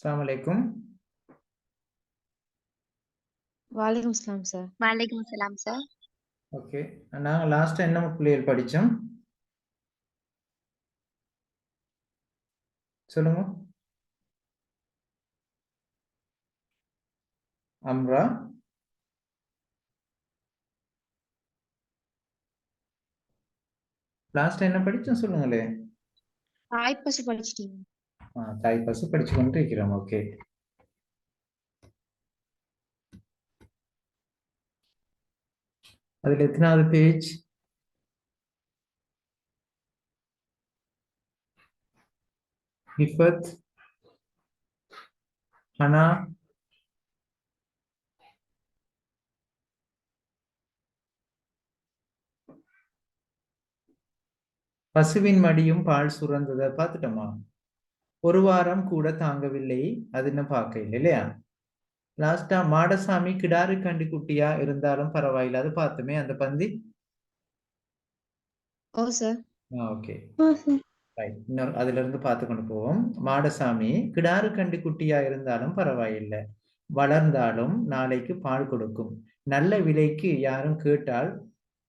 அஸ்ஸலாமு அலைக்கும். வாலைக்கும் அஸ்ஸலாம் சார். வலைக்கும் சலாம் சார். ஓகே. நாங்க லாஸ்ட்டா என்ன பிள்ளைகள் படிச்சோம்? சொல்லுங்க. அம்ரா. லாஸ்ட்டா என்ன படிச்சோம் சொல்லுங்களே. தாய்ப்பசு படிச்சிட்டீங்க. தாய் பசு படிச்சு கொண்டு இருக்கிறோம். ஓகே. அதுல எத்தனாவது பேஜ்? ஹிஃபத், ஹனா, பசுவின் மடியும் பால் சுரந்ததை பார்த்துட்டோமா? ஒரு வாரம் கூட தாங்கவில்லை. அது இன்னும் பார்க்க இல்லை இல்லையா? லாஸ்டா மாடசாமி கிடாரி கண்டி குட்டியா இருந்தாலும் பரவாயில்ல, அது பார்த்துமே அந்த பந்தி. ஓ சார். ஓகே. இன்னொரு அதுல இருந்து பார்த்து கொண்டு போவோம். மாடசாமி கிடாரு கண்டி குட்டியா இருந்தாலும் பரவாயில்லை, வளர்ந்தாலும் நாளைக்கு பால் கொடுக்கும். நல்ல விலைக்கு யாரும் கேட்டால்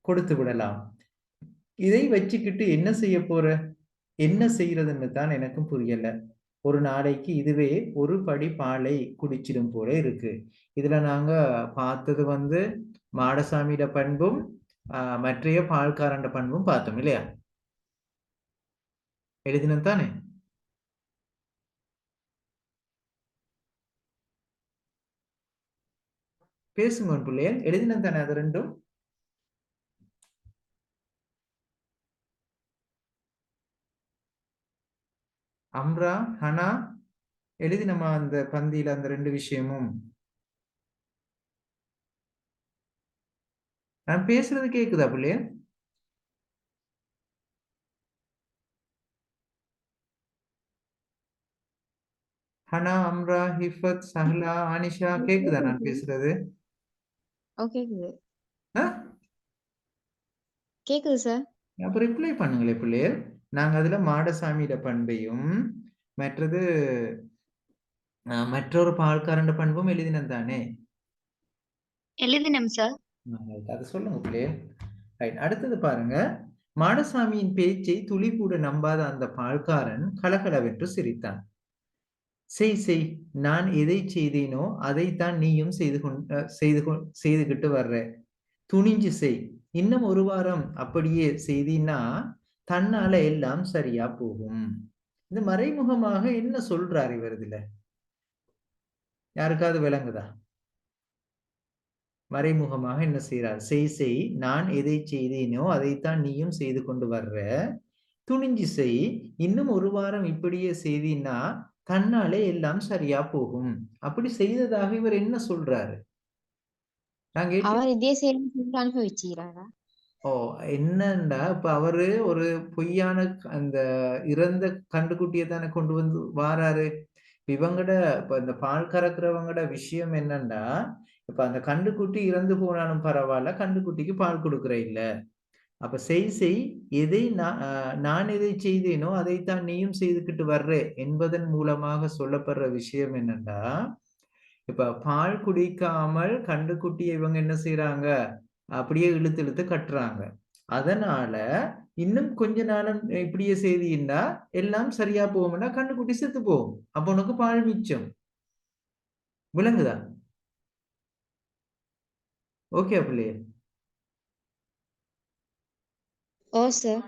கொடுத்து விடலாம். இதை வச்சுக்கிட்டு என்ன செய்ய போற? என்ன செய்யறதுன்னு தான் எனக்கும் புரியல. ஒரு நாளைக்கு இதுவே ஒரு படி பாலை குடிச்சிடும் போல இருக்கு. இதுல நாங்க பார்த்தது மாடசாமியோட பண்பும் மற்றைய பால்காரண்ட பண்பும் பார்த்தோம் இல்லையா? எழுதினம் தானே? பேசுங்க பிள்ளைகள், எழுதினம் தானே அது ரெண்டும்? அம்ரா, ஹனா, எழுதினமா அந்த பந்தியில அந்த ரெண்டு விஷயமும்? நான் பேசுறது கேக்குதா பிள்ளைய? ஹனா, அம்ரா, ஹிஃபத், சஹ்லா, ஆனிஷா, கேக்குதா நான் பேசுறது? கேக்குது. ஆ? கேக்குது சார். அப்ப ரிப்ளை பண்ணுங்களே பிள்ளையர். நாங்க அதுல மாடசாமியோட பண்பையும் மற்றது மற்றொரு பால்காரண்ட பண்பும் எழுதினோம் தானே? எழுதினம் சார். அது சொல்லுங்க பிள்ளையர். ரைட். அடுத்தது பாருங்க. மாடசாமியின் பேச்சை துளி கூட நம்பாத அந்த பால்காரன் கலகலவென்று சிரித்தான். செய், நான் எதை செய்தேனோ அதைத்தான் நீயும் செய்துகிட்டு வர்ற. துணிஞ்சு செய். இன்னும் ஒரு வாரம் அப்படியே செய்தீன்னா தன்னால எல்லாம் சரியா போகும். இந்த மறைமுகமாக என்ன சொல்றார் இவர் இதுல? யாருக்காவது விளங்குதா? மறைமுகமாக என்ன செய்யறார்? செய், நான் எதை செய்தேனோ அதைத்தான் நீயும் செய்து கொண்டு வர்ற. துணிஞ்சு செய். இன்னும் ஒரு வாரம் இப்படியே செய்தீன்னா தன்னாலே எல்லாம் சரியா போகும். அப்படி செய்ததாக இவர் என்ன சொல்றாரு? நாங்க அவர் இதே செய்யணும்னு அனுபவிச்சுக்கிறாரா? என்னண்டா இப்ப அவரு ஒரு பொய்யான அந்த இறந்த கண்டுக்குட்டியை தானே கொண்டு வந்து வாராரு. இப்ப இந்த பால் கறக்குறவங்கட விஷயம் என்னண்டா, இப்ப அந்த கண்டுக்குட்டி இறந்து போனாலும் பரவாயில்ல, கண்டுக்குட்டிக்கு பால் கொடுக்குற இல்ல. அப்ப செய், எதை நான் எதை செய்தேனோ அதைத்தான் நீயும் செய்துக்கிட்டு வர்ற என்பதன் மூலமாக சொல்லப்படுற விஷயம் என்னண்டா, இப்ப பால் குடிக்காமல் கண்டுக்குட்டியை இவங்க என்ன செய்யறாங்க? அப்படியே இழுத்து இழுத்து கட்டுறாங்க. அதனால இன்னும் கொஞ்ச நாளும் இப்படியே செய்தீங்கன்னா எல்லாம் சரியா போகும்னா கண்டுக்குட்டி செத்து போகும். அப்ப உனக்கு பால் மிச்சம். விளங்குதா? ஓகே பிள்ளையே. ஓ சார்.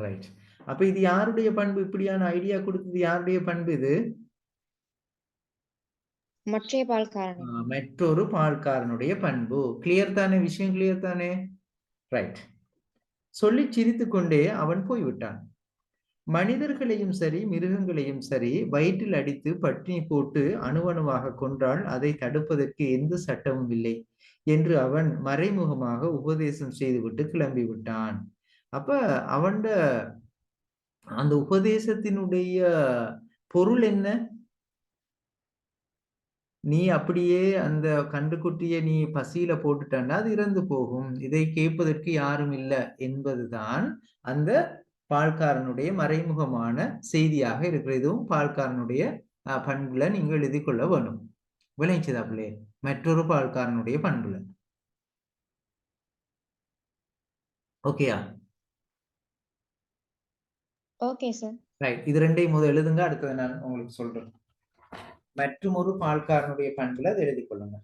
ரைட். அப்ப இது யாருடைய பண்பு? இப்படியான ஐடியா கொடுத்தது யாருடைய பண்பு இது? மற்றைய பால்காரன். மற்றொரு பால்காரனுடைய பண்பு. கிளியர் தானே? விஷயம் கிளியர் தானே? ரைட். சொல்லி சிரித்து கொண்டே அவன் போய்விட்டான். மனிதர்களையும் சரி மிருகங்களையும் சரி வயிற்றில் அடித்து பட்டினி போட்டு அணுவணுவாக கொன்றால் அதை தடுப்பதற்கு எந்த சட்டமும் இல்லை என்று அவன் மறைமுகமாக உபதேசம் செய்துவிட்டு கிளம்பி விட்டான். அப்ப அவன் அந்த உபதேசத்தினுடைய பொருள் என்ன? நீ அப்படியே அந்த கண்டுக்குட்டியை நீ பசியில போட்டுட்டன்னா அது இறந்து போகும், இதை கேட்பதற்கு யாரும் இல்லை என்பதுதான் அந்த பால்காரனுடைய மறைமுகமான செய்தியாக இருக்கிற. இதுவும் பால்காரனுடைய பண்புல நீங்க எழுதிக் கொள்ள வேணும். விளைஞ்சதா பிள்ளையே? மற்றொரு பால்காரனுடைய பண்புல. ஓகேயா? Okay sir. ரைட். இது 2யும் முதல் எழுதுங்க. அடுத்தது நான் உங்களுக்கு சொல்றேன். மற்றுமொரு பால்காரனுடைய பண்புல அத எழுதிக் கொள்ளுங்க.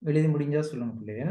எழுதி முடிஞ்சா சொல்லுங்க பிள்ளையே.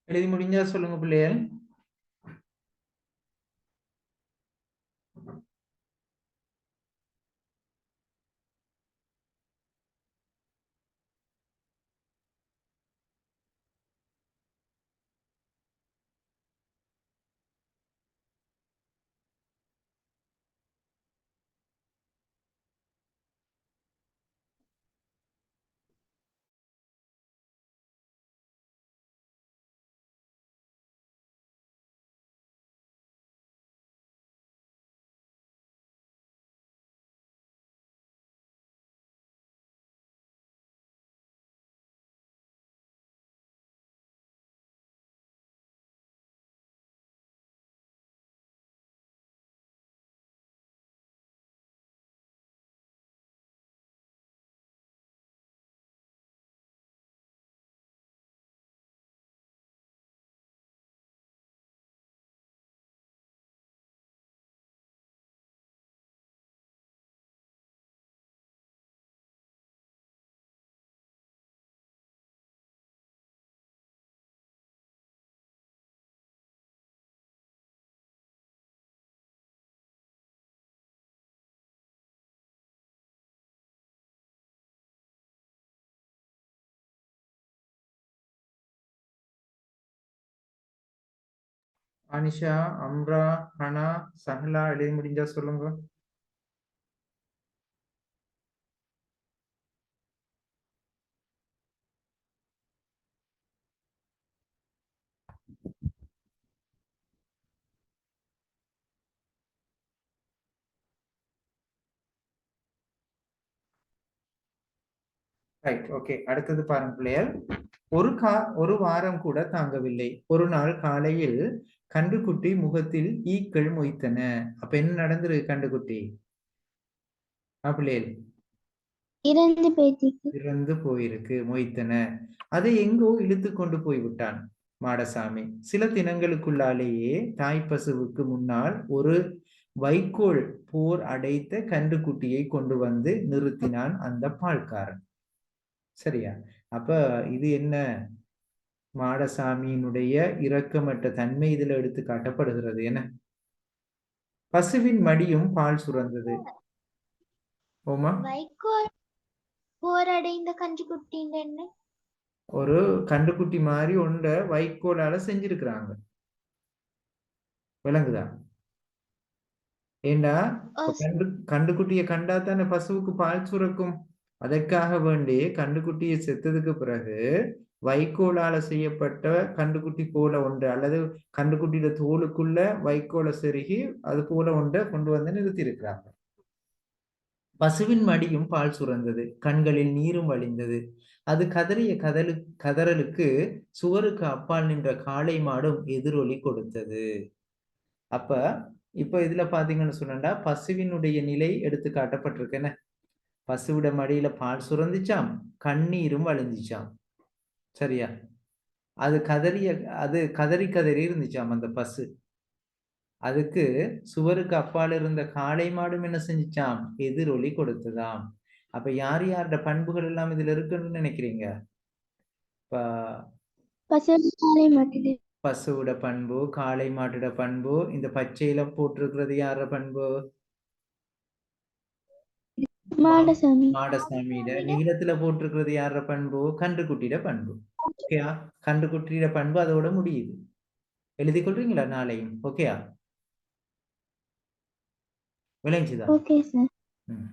எழுதி முடிஞ்சா சொல்லுங்க பிள்ளைகள். அனிஷா, அம்ரா, ஹனா, சஹலா எழுதி முடிஞ்சா சொல்லுங்க. Right, okay. அடுத்தது பாருங்க பிள்ளைகள். ஒரு வாரம் கூட தாங்கவில்லை. ஒரு நாள் காலையில் கன்றுக்குட்டி முகத்தில் ஈக்கள் மொய்த்தன. அப்ப என்ன நடந்திருக்கு கன்றுக்குட்டி? பிள்ளைகள் இறந்து போயிட்டு இறந்து போயிருக்கு, மொய்த்தன. அதை எங்கோ இழுத்து கொண்டு போய்விட்டான் மாடசாமி. சில தினங்களுக்குள்ளாலேயே தாய்ப்பசுவுக்கு முன்னால் ஒரு வைக்கோல் போர் அடைத்த கன்றுக்குட்டியை கொண்டு வந்து நிறுத்தினான் அந்த பால்காரன். சரியா? அப்ப இது என்ன? மாடசாமியினுடைய இரக்கமற்ற தன்மை இதுல எடுத்து காட்டப்படுகிறது. என்ன? பசுவின் மடியும் பால் சுரந்தது. ஓமா, வைக்கோல் போரடைந்த கஞ்சி குட்டின்னு என்ன? ஒரு கன்றுக்குட்டி மாதிரி ஒன்றை வைக்கோலால செஞ்சிருக்கிறாங்க. விளங்குதா? ஏண்டா இப்ப கண்டுக்குட்டியை கண்டா தானே பசுவுக்கு பால் சுரக்கும். அதற்காக வேண்டி கண்டுக்குட்டியை செத்ததுக்கு பிறகு வைக்கோலால செய்யப்பட்ட கண்டுக்குட்டி போல ஒன்று, அல்லது கண்டுக்குட்டியோட தோலுக்குள்ள வைக்கோலை செருகி அது போல ஒன்றை கொண்டு வந்து நிறுத்தி இருக்கிறாங்க. பசுவின் மடியும் பால் சுரந்தது, கண்களில் நீரும் வழிந்தது. அது கதறிய கதறலுக்கு சுவருக்கு அப்பால் நின்ற காளை மாடும் எதிரொலி கொடுத்தது. அப்ப இப்ப இதுல பாத்தீங்கன்னு சொன்னா பசுவினுடைய நிலை எடுத்து காட்டப்பட்டிருக்கேன்னு. பசுவிட மடியில பால் சுரந்துச்சாம், கண்ணீரும் வழிஞ்சிச்சாம். சரியா? அது கதறி கதறி இருந்துச்சாம் அந்த பசு. அதுக்கு சுவருக்கு அப்பால் இருந்த காளை மாடும் என்ன செஞ்சுச்சாம்? எதிரொலி கொடுத்ததாம். அப்ப யார் யாரோட பண்புகள் எல்லாம் இதுல இருக்குன்னு நினைக்கிறீங்க? பசுவோட பண்பு, காளை மாட்டோட பண்பு. இந்த பச்சையில போட்டிருக்கிறது யார பண்பு? மாடசாமியிட. நீளத்துல போட்டிருக்கிறது யார பண்பு? கன்றுக்குட்டியிட பண்பு. ஓகேயா? கன்றுக்குட்டியிட பண்பு அதோட முடியுது. எழுதி கொள்றீங்களா நாளையும்? ஓகேயா? விளைஞ்சுதா? Okay sir. ம்.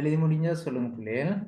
எழுதி முடிஞ்சா சொல்லுங்க பிள்ளைகள்.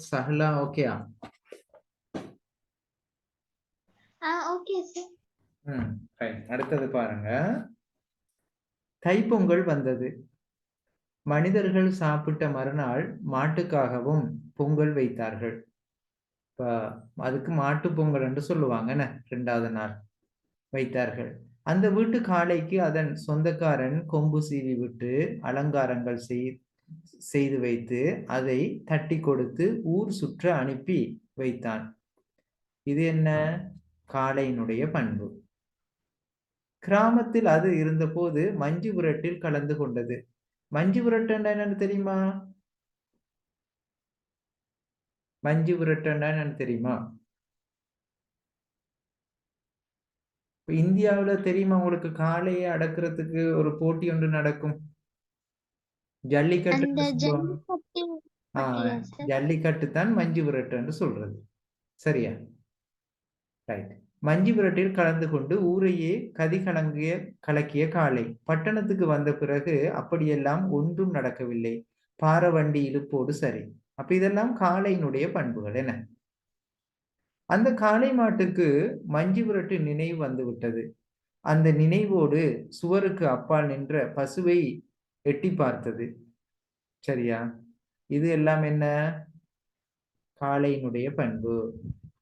சஹலா ஓகேயா? Okay sir. ரைட். அடுத்தது பாருங்க. தைப்பொங்கல் வந்தது. மனிதர்கள் சாப்பிட்ட மறுநாள் மாட்டுக்காகவும் பொங்கல் வைத்தார்கள். இப்ப அதுக்கு மாட்டு பொங்கல் என்று சொல்லுவாங்க என்ன, 2வது நாள் வைத்தார்கள். அந்த வீட்டு காளைக்கு அதன் சொந்தக்காரன் கொம்பு சீவி விட்டு அலங்காரங்கள் செய்து வைத்து அதை தட்டி கொடுத்து ஊர் சுற்ற அனுப்பி வைத்தான். இது என்ன? காளையினுடைய பண்பு. கிராமத்தில் அது இருந்தபோது மஞ்சு விரட்டில் கலந்து கொண்டது. மஞ்சு விரட்டுன்னா என்னன்னு தெரியுமா? மஞ்சு விரட்டுன்னா என்னன்னு தெரியுமா? இப்ப இந்தியாவுல தெரியுமா உங்களுக்கு, காளையை அடக்குறதுக்கு ஒரு போட்டி ஒன்று நடக்கும், அந்த ஜல்லிக்கட்டுன்னு சொல்லுவாங்க. ஜல்லிக்கட்டு ஆஹ் பட்டியா சார்? ஜல்லிக்கட்டு தான் மஞ்சு விரட்டுன்னு சொல்றது. சரியா? ரைட். மஞ்சு விரட்டில் கலந்து கொண்டு ஊரையே கலக்கிய காளை. பட்டணத்துக்கு வந்த பிறகு அப்படியெல்லாம் ஒன்றும் நடக்கவில்லை. பாரவண்டி இழுப்போடு சரி. அப்ப இதெல்லாம் காளையினுடைய பண்புகள் என்ன. அந்த காளை மாட்டுக்கு மஞ்சு விரட்டு நினைவு வந்து விட்டது. அந்த நினைவோடு சுவருக்கு அப்பால் நின்ற பசுவை எட்டி பார்த்தது. சரியா? இது எல்லாம் என்ன? காளையினுடைய பண்பு.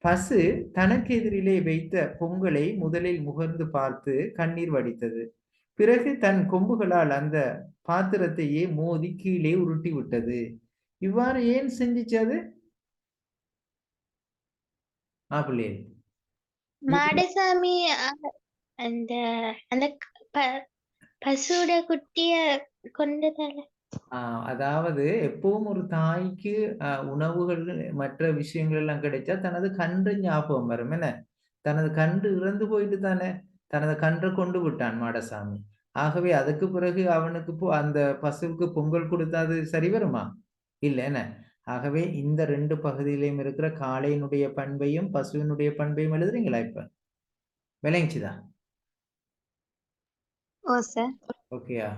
பசு தனக்கு எதிரிலே வைத்த பொங்கலை முதலில் முகர்ந்து பார்த்து கண்ணீர் வடித்தது. பிறகு தன் கொம்புகளால் அந்த பாத்திரத்தையே மோதி கீழே உருட்டி விட்டது. இவ்வாறு ஏன் செஞ்சிச்சு அது? பிள்ளையே, மாடசாமி அந்த அந்த பசுவோட குட்டிய கொண்டதால. அதாவது எப்பவும் ஒரு தாய்க்கு உணவுகள் மற்ற விஷயங்கள் எல்லாம் கிடைச்சா தனது கன்று ஞாபகம் வரும் என்ன. தனது கன்று இறந்து போயிட்டு தானே தனது கன்றை கொண்டு விட்டான் மாடசாமி. ஆகவே அதுக்கு பிறகு அவனுக்கு அந்த பசுவுக்கு பொங்கல் கொடுத்தாது சரி வருமா? இல்லை என்ன. ஆகவே இந்த 2 பகுதியிலையும் இருக்கிற காளையினுடைய பண்பையும் பசுவினுடைய பண்பையும் எழுதுறீங்களா? இப்ப விளங்கிச்சுதா? ஓ சார். ஓகேயா?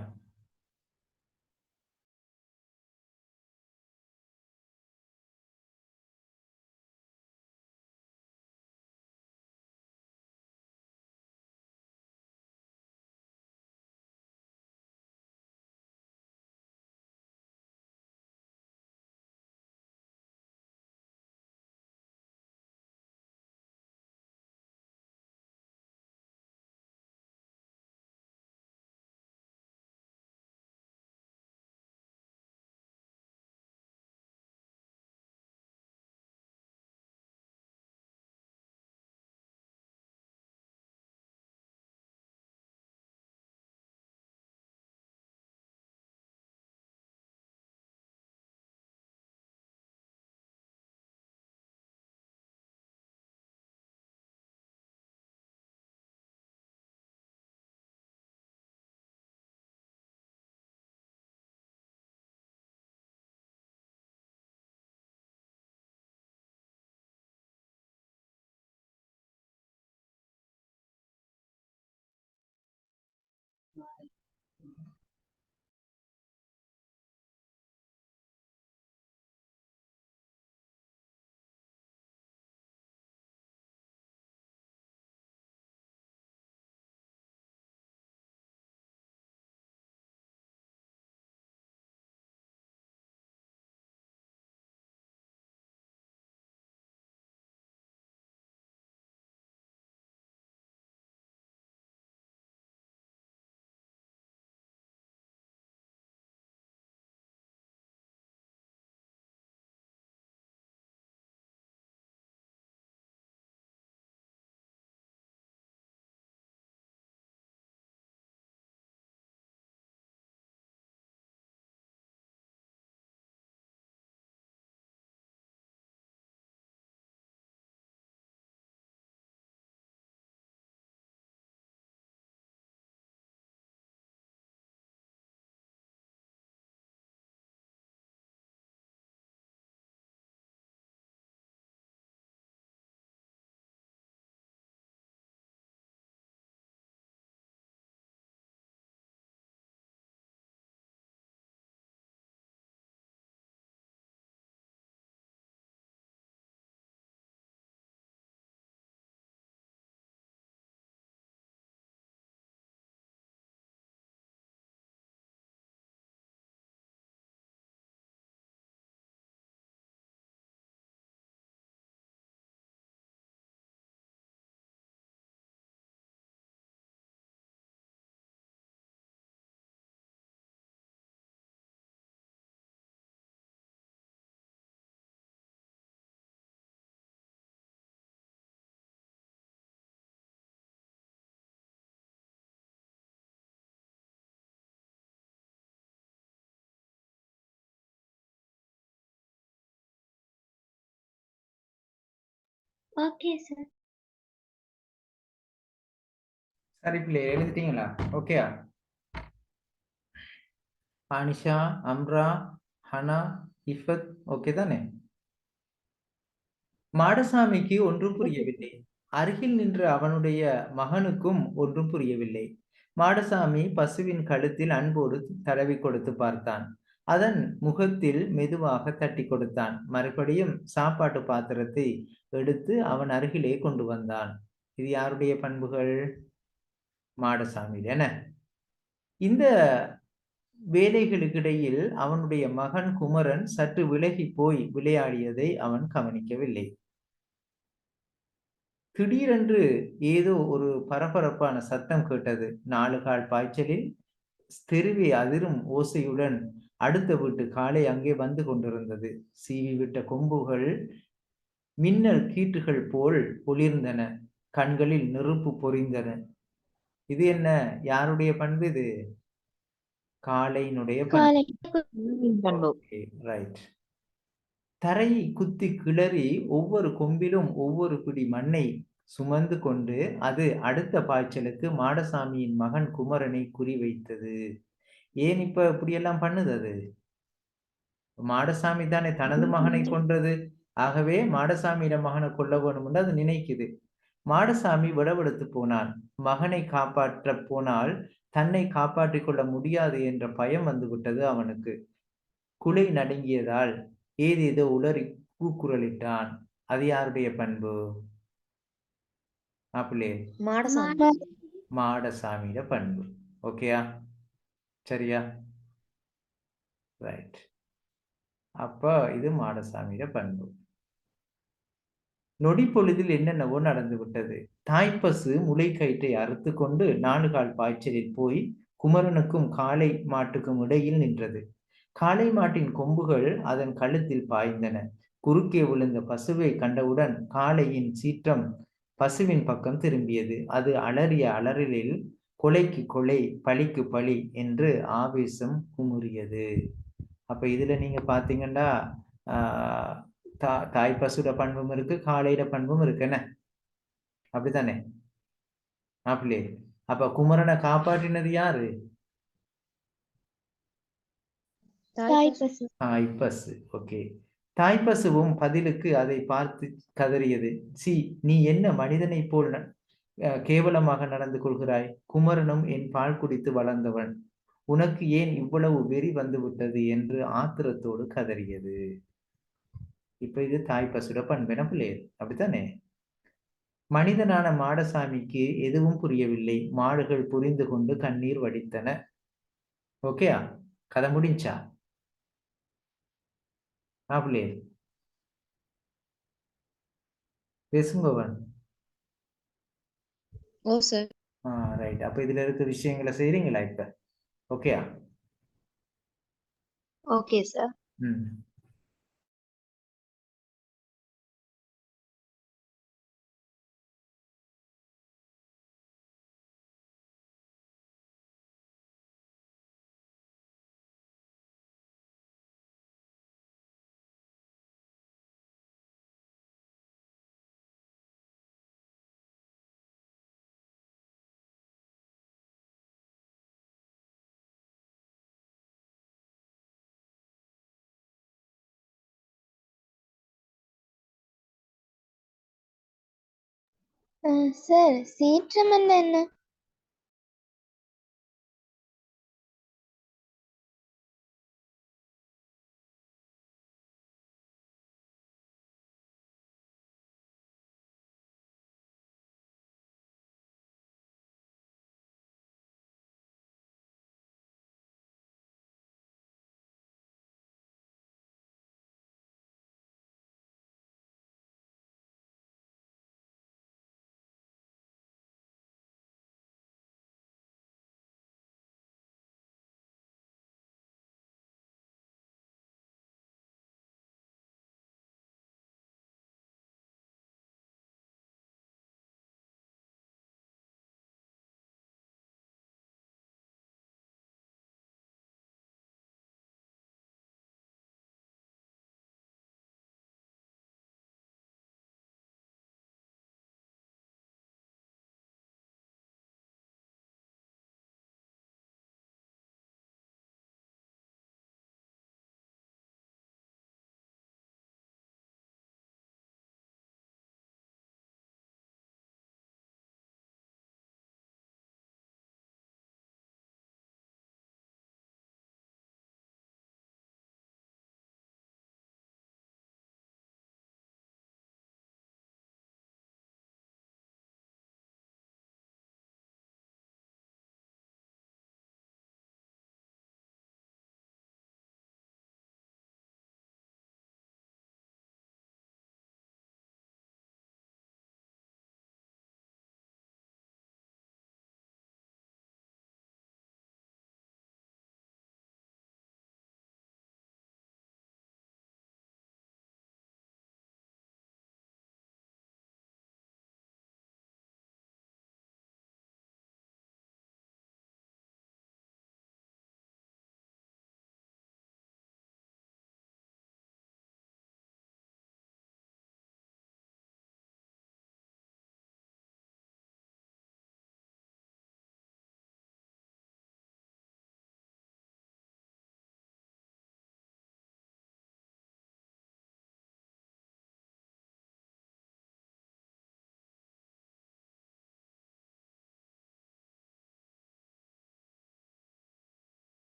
Okay sir. சரி பிள்ளை எழுதிட்டீங்களா? ஓகேயா? ஆனிஷா, அம்ரா, ஹனா, இஃபத் ஓகே தானே? மாடசாமிக்கு ஒன்றும் புரியவில்லை. அருகில் நின்ற அவனுடைய மகனுக்கும் ஒன்றும் புரியவில்லை. மாடசாமி பசுவின் கழுத்தில் அன்போடு தடவி கொடுத்து பார்த்தான். அதன் முகத்தில் மெதுவாக தட்டி கொடுத்தான். மறுபடியும் சாப்பாட்டு பாத்திரத்தை எடுத்து அவன் அருகிலே கொண்டு வந்தான். இது யாருடைய பண்புகள்? மாடசாமி என்ன? இந்த வேலைகளுக்கிடையில் அவனுடைய மகன் குமரன் சற்று விலகி போய் விளையாடியதை அவன் கவனிக்கவில்லை. திடீரென்று ஏதோ ஒரு பரபரப்பான சத்தம் கேட்டது. 4 கால் பாய்ச்சலில் தெருவே அதிரும் ஓசையுடன் அடுத்த வீட்டு காளை அங்கே வந்து கொண்டிருந்தது. சீவி விட்ட கொம்புகள் மின்னல் கீற்றுகள் போல் ஒளிர்ந்தன. கண்களில் நெருப்பு பொரிந்தன. இது என்ன? யாருடைய பண்பு இது? காளையினுடைய பண்பு. பண்பு. Okay, right. தரையை குத்தி கிளறி ஒவ்வொரு கொம்பிலும் ஒவ்வொரு பிடி மண்ணை சுமந்து கொண்டு அது அடுத்த பாய்ச்சலுக்கு மாடசாமியின் மகன் குமரனை குறிவைத்தது. ஏன் இப்ப இப்படியெல்லாம் பண்ணுது அது? மாடசாமி தானே தனது மகனை கொன்றது. ஆகவே மாடசாமியிட மகனை கொல்ல வேணும் என்று அது நினைக்குது. மாடசாமி விடவெடுத்து போனான். மகனை காப்பாற்ற போனால் தன்னை காப்பாற்றிக் கொள்ள முடியாது என்ற பயம் வந்துவிட்டது அவனுக்கு. குலை நடுங்கியதால் ஏதேதோ உளறி கூக்குரலிட்டான். அது யாருடைய பண்பு? மாப்பிள்ளை, மாடசாமியிட பண்பு. ஓகேயா? சரியா? ரைட். அப்ப இது மாடசாமியிட பண்பு. நொடி பொழுதில் என்னென்னவோ நடந்து விட்டது. தாய்ப்பசு முளைக்கயிற்றை அறுத்து கொண்டு 4 கால் பாய்ச்சலில் போய் குமரனுக்கும் காளை மாட்டுக்கும் இடையில் நின்றது. காளை மாட்டின் கொம்புகள் அதன் கழுத்தில் பாய்ந்தன. குறுக்கே விழுந்த பசுவை கண்டவுடன் காளையின் சீற்றம் பசுவின் பக்கம் திரும்பியது. அது அலறிய அலறலில் கொலைக்கு கொலை, பழிக்கு பழி என்று ஆவேசம் குமுறியது. அப்ப இதுல நீங்க பாத்தீங்கன்னா தாய் பசுட பண்பும் இருக்கு, காளையிட பண்பும் இருக்கு. என்ன? அப்படித்தானே மாப்பிள்ளை? அப்ப குமரனை காப்பாற்றினது யாரு? தாய்ப்பசு. ஓகே. தாய்ப்பசுவும் பதிலுக்கு அதை பார்த்து கதறியது. சி, நீ என்ன மனிதனைப் போல் கேவலமாக நடந்து கொள்கிறாய்? குமரனும் என் பால் குடித்து வளர்ந்தவன். உனக்கு ஏன் இவ்வளவு வெறி வந்து விட்டது என்று ஆத்திரத்தோடு கதறியது. இப்ப இது தாய்ப்பசுட பண்பென பிள்ளையர். அப்படித்தானே? மனிதனான மாடசாமிக்கு எதுவும் புரியவில்லை. மாடுகள் புரிந்து கொண்டு கண்ணீர் வடித்தன. ஓகேயா? கதை முடிஞ்சா? மாப்பிள்ளையர் பேசுங்கவன். ஓ சார். ரைட். அப்ப இதுல இருக்க விஷயங்களை செய்றீங்களா இப்ப? ஓகேயா? Okay sir. ம். சார், சீற்றம் என்ன?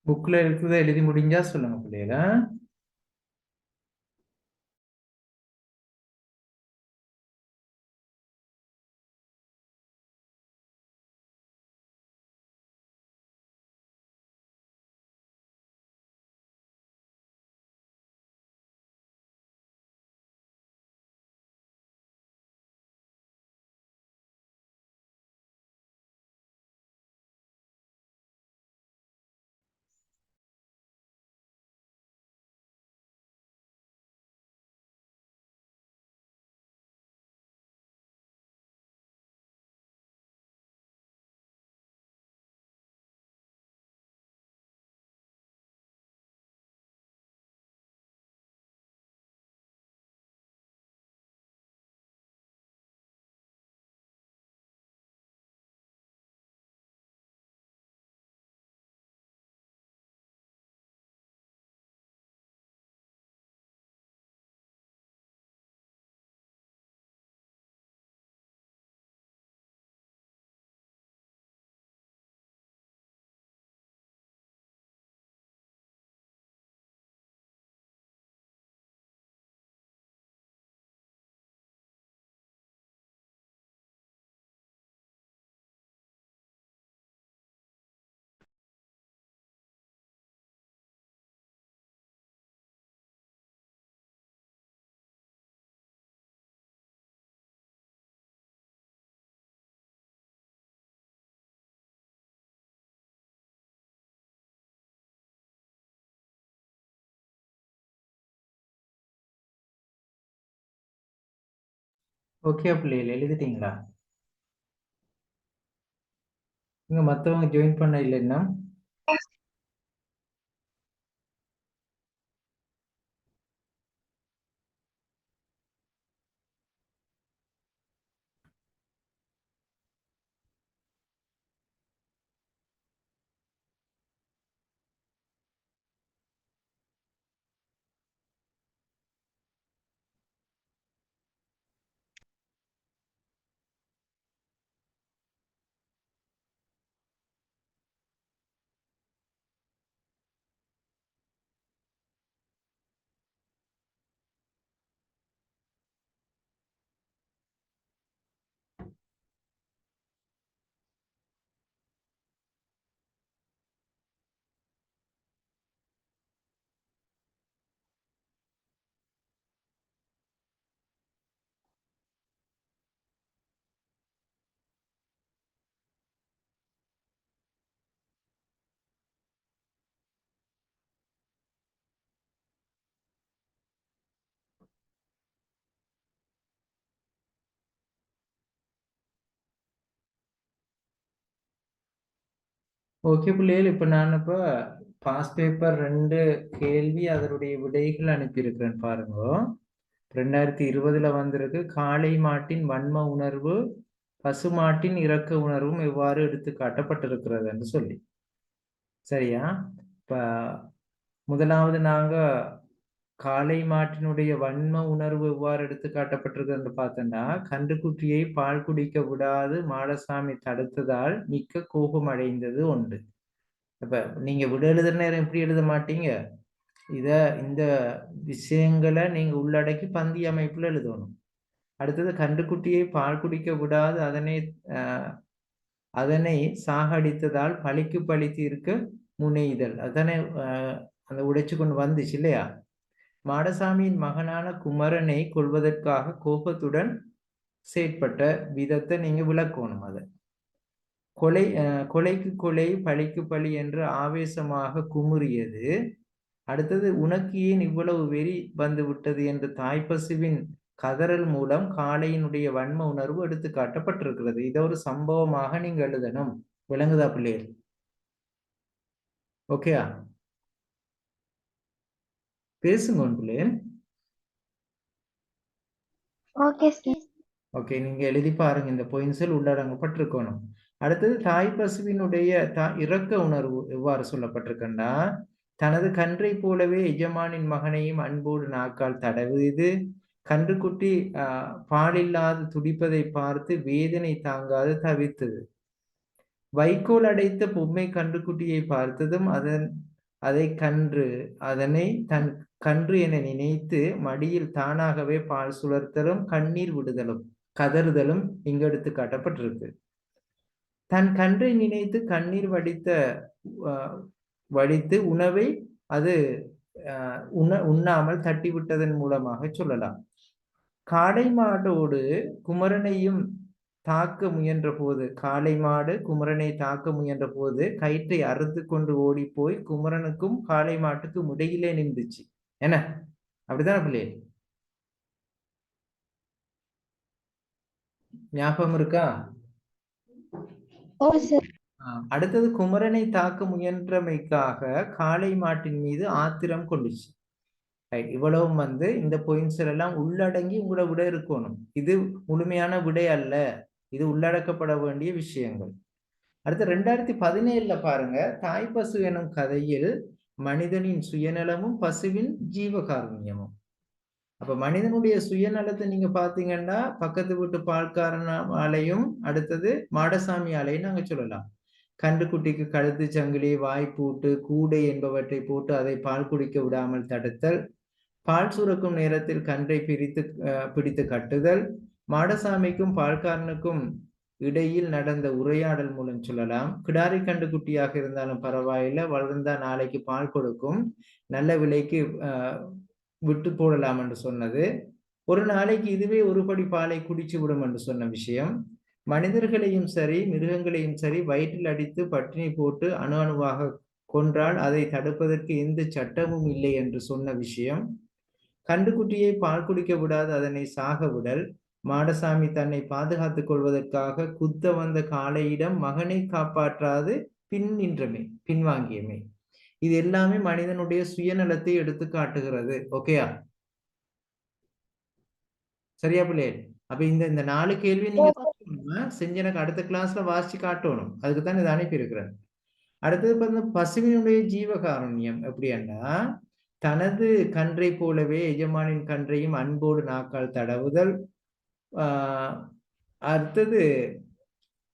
புக்ல இருக்கிறத எழுதி முடிஞ்சா சொல்லுங்க பிள்ளைகளா. ஓகே பிள்ளைகள் எழுதிட்டீங்களா? இங்க மத்தவங்க ஜாயின் பண்ண இல்லைன்னா ஓகே பிள்ளைகள், இப்ப நான் பாஸ் பேப்பர் 2 கேள்வி அதனுடைய விடைகள் அனுப்பியிருக்கிறேன் பாருங்க. 2020 வந்திருக்கு. காளை மாட்டின் வன்ம உணர்வு பசுமாட்டின் இரக்க உணர்வும் எவ்வாறு எடுத்து காட்டப்பட்டிருக்கிறது என்று சொல்லி. சரியா? இப்ப முதலாவது நாங்க காளை மாட்டினுடைய வன்ம உணர்வு எவ்வாறு எடுத்து காட்டப்பட்டிருக்கு என்று பார்த்தோம்னா, கன்றுக்குட்டியை பால் குடிக்க விடாது மாடசாமி தடுத்ததால் மிக்க கோபம் அடைந்தது உண்டு. அப்ப நீங்க விட எழுதுற நேரம் எப்படி எழுத மாட்டீங்க, இந்த விஷயங்களை நீங்க உள்ளடக்கி பந்தி அமைப்புல எழுதணும். அடுத்தது, கன்றுக்குட்டியை பால் குடிக்க விடாது அதனை சாகடித்ததால் பழிக்கு பழி தீர்க்க முனைதல். அதனை அந்த உடைச்சு கொண்டு வந்துச்சு இல்லையா? மாடசாமியின் மகனான குமரனை கொல்வதற்காக கோபத்துடன் செயற்பட்ட விதத்தை நீங்க விளக்கணும். அதை கொலைக்கு கொலை பழிக்கு பழி என்று ஆவேசமாக குமுறியது. அடுத்தது, உனக்கு ஏன் இவ்வளவு வெறி வந்து விட்டது என்று தாய்ப்பசுவின் கதறல் மூலம் காளையினுடைய வன்ம உணர்வு எடுத்து காட்டப்பட்டிருக்கிறது. இதை ஒரு சம்பவமாக நீங்க எழுதணும். விளங்குதா பிள்ளைகள்? ஓகேயா? பேசுங்க பிள்ளைகள். Okay sir. ஓகே, நீங்க எழுதி பாருங்க. இந்த பாயிண்ட்ஸில் உள்ளடங்கப்பட்டிருக்கணும். அடுத்தது, தாய் பசுவினுடைய இரக்க உணர்வு எவ்வாறு சொல்லப்பட்டிருக்கண்டா, தனது கன்றை போலவே எஜமானின் மகனையும் அன்போடு நாக்கால் தடவியது. கன்றுக்குட்டி பாலில்லாது துடிப்பதை பார்த்து வேதனை தாங்காது தவித்தது. வைக்கோல் அடைத்த பொம்மை கன்றுக்குட்டியை பார்த்ததும் அதன் அதை கன்று அதனை தன் கன்று என நினைத்து மடியில் தானாகவே பால் சுழர்த்தலும் கண்ணீர் விடுதலும் கதறுதலும் இங்கு எடுத்து காட்டப்பட்டிருக்கு. தன் கன்றை நினைத்து கண்ணீர் வடித்து உணவை அது உண்ணாமல் தட்டிவிட்டதன் மூலமாக சொல்லலாம். காளை மாடோடு குமரனையும் தாக்க முயன்ற போது காளை மாடு குமரனை தாக்க முயன்ற போது கயிற்றை அறுத்து கொண்டு ஓடி போய் குமரனுக்கும் காளை மாட்டுக்கும் இடையிலே நின்றுச்சு. என்ன அப்படிதான் பிள்ளை ஞாபகம் இருக்கா? அடுத்தது குமரனை தாக்க முயன்றமைக்காக காளை மாட்டின் மீது ஆத்திரம் கொண்டுச்சு. இவ்வளவும் இந்த பாயிண்ட்ஸ் எல்லாம் உள்ளடங்கி உங்களோட விடை இருக்கணும். இது முழுமையான விடை அல்ல, இது உள்ளடக்கப்பட வேண்டிய விஷயங்கள். அடுத்து 2017 பாருங்க, தாய் பசு எனும் கதையில் மனிதனின் சுயநலமும் பசுவின் ஜீவகாருண்யமும். அப்ப மனிதனுடைய சுயநலத்தை நீங்க பாத்தீங்கன்னா பக்கத்து வீட்டு பால்காரன் ஆலையும் அடுத்தது மாடசாமி ஆலையும் நாங்க சொல்லலாம். கன்றுக்குட்டிக்கு கழுத்து சங்கிலி வாய்ப்பூட்டு கூடை என்பவற்றை போட்டு அதை பால் குடிக்க விடாமல் தடுத்தல், பால் சுரக்கும் நேரத்தில் கன்றை பிடித்து கட்டுதல், மாடசாமிக்கும் பால்காரனுக்கும் இடையில் நடந்த உரையாடல் மூலம் சொல்லலாம். கிடாரி கன்றுக்குட்டியாக இருந்தாலும் பரவாயில்லை, வளர்ந்தா நாளைக்கு பால் கொடுக்கும், நல்ல விலைக்கு விட்டு போடலாம் என்று சொன்னது. ஒரு நாளைக்கு இதுவே ஒரு படி பாலை குடிச்சு விடும் என்று சொன்ன விஷயம். மனிதர்களையும் சரி மிருகங்களையும் சரி வயிற்றில் அடித்து பட்டினி போட்டு அணு அணுவாக கொன்றால் அதை தடுப்பதற்கு எந்த சட்டமும் இல்லை என்று சொன்ன விஷயம். கன்றுக்குட்டியை பால் குடிக்க விடாது அதனை சாக விடல், மாடசாமி தன்னை பாதுகாத்துக் கொள்வதற்காக குத்த வந்த காளையிடம் மகனை காப்பாற்றாது பின்வாங்கியமை. இது எல்லாமே மனிதனுடைய சுயநலத்தை எடுத்து காட்டுகிறது. ஓகேயா? சரியா பிள்ளைகள்? அப்ப இந்த 4 கேள்வி நீங்க செஞ்சு எனக்கு அடுத்த கிளாஸ்ல வாசிச்சு காட்டணும். அதுக்குத்தான் இதை அனுப்பி இருக்கிறேன். அடுத்தது பசுவினுடைய ஜீவகாருண்யம் எப்படின்னா, தனது கன்றை போலவே எஜமானின் கன்றையும் அன்போடு நாக்கால் தடவுதல். அடுத்தது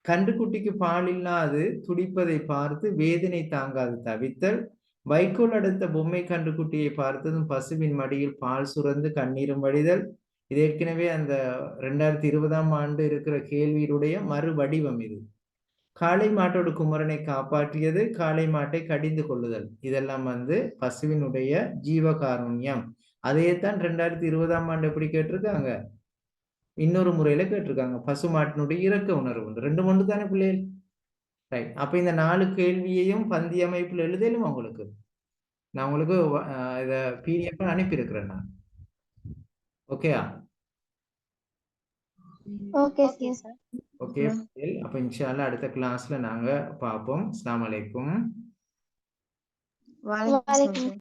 கன்றுக்குட்டிக்கு பால் இல்லாது துடிப்பதை பார்த்து வேதனை தாங்காது தவித்தல். வைக்கோல் அடுத்த பொம்மை கன்றுக்குட்டியை பார்த்ததும் பசுவின் மடியில் பால் சுரந்து கண்ணீரும் வடிதல். இது ஏற்கனவே அந்த 2020ஆம் ஆண்டு இருக்கிற கேள்வியுடைய மறு வடிவம் இது. காளை மாட்டோடு குமரனை காப்பாற்றியது, காளை மாட்டை கடிந்து கொள்ளுதல். இதெல்லாம் பசுவினுடைய ஜீவகாருண்யம். அதையேத்தான் 2020ஆம் ஆண்டு எப்படி கேட்டிருக்காங்க, இன்னொரு முறையில கேட்டிருக்காங்க, பசு மாட்டினுடைய இரக்க உணர்வு. 2 ஒன்று தானே பிள்ளைகள்? ரைட். அப்ப இந்த 4 கேள்வியையும் பந்தி அமைப்பில் எழுதலும் உங்களுக்கு நான் உங்களுக்கு இத PDF அனுப்பியிருக்கிறேன் நான். ஓகேயா? Okay sir. ஓகே. அப்ப இன்ஷா அல்லாஹ் அடுத்த கிளாஸ்ல நாங்க பார்ப்போம். அஸ்ஸலாமு அலைக்கும். வலைக்கும்